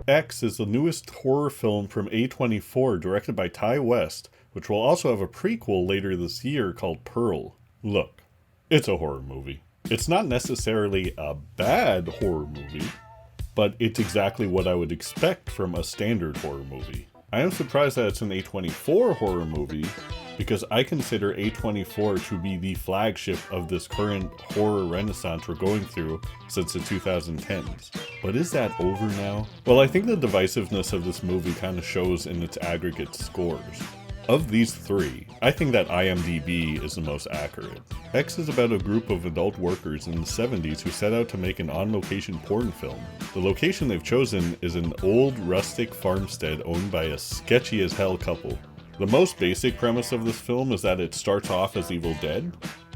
X is the newest horror film from A24 directed by Ty West, which will also have a prequel later this year called Pearl. Look, it's a horror movie. It's not necessarily a bad horror movie, but it's exactly what I would expect from a standard horror movie. I am surprised that it's an A24 horror movie, because I consider A24 to be the flagship of this current horror renaissance we're going through since the 2010s. But is that over now? Well, I think the divisiveness of this movie kind of shows in its aggregate scores. Of these three, I think that IMDb is the most accurate. X is about a group of adult workers in the 70s who set out to make an on-location porn film. The location they've chosen is an old rustic farmstead owned by a sketchy-as-hell couple. The most basic premise of this film is that it starts off as Evil Dead,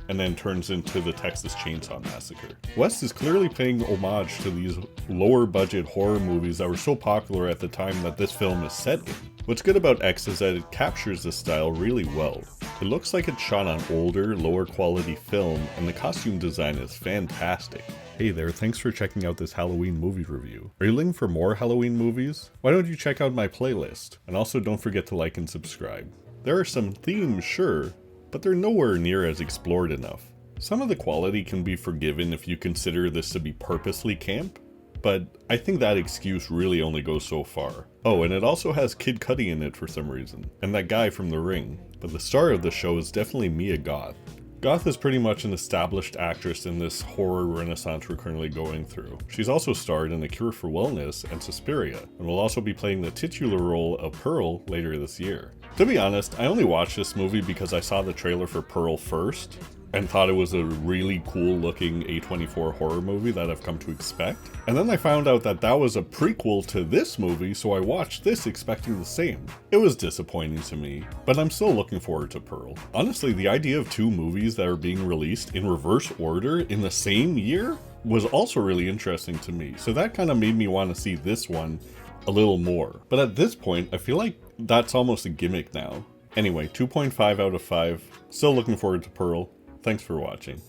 and then turns into the Texas Chainsaw Massacre. West is clearly paying homage to these lower budget horror movies that were so popular at the time that this film is set in. What's good about X is that it captures this style really well. It looks like it's shot on older, lower quality film, and the costume design is fantastic. Hey there, thanks for checking out this Halloween movie review. Are you looking for more Halloween movies? Why don't you check out my playlist? And also don't forget to like and subscribe. There are some themes, sure, but they're nowhere near as explored enough. Some of the quality can be forgiven if you consider this to be purposely camp, but I think that excuse really only goes so far. Oh, and it also has Kid Cudi in it for some reason, and that guy from The Ring, but the star of the show is definitely Mia Goth. Goth is pretty much an established actress in this horror renaissance we're currently going through. She's also starred in A Cure for Wellness and Suspiria, and will also be playing the titular role of Pearl later this year. To be honest, I only watched this movie because I saw the trailer for Pearl first, and thought it was a really cool looking A24 horror movie that I've come to expect. And then I found out that that was a prequel to this movie, so I watched this expecting the same. It was disappointing to me, but I'm still looking forward to Pearl. Honestly, the idea of two movies that are being released in reverse order in the same year was also really interesting to me, so that kind of made me want to see this one a little more. But at this point, I feel like that's almost a gimmick now. Anyway, 2.5 out of 5. Still looking forward to Pearl. Thanks for watching.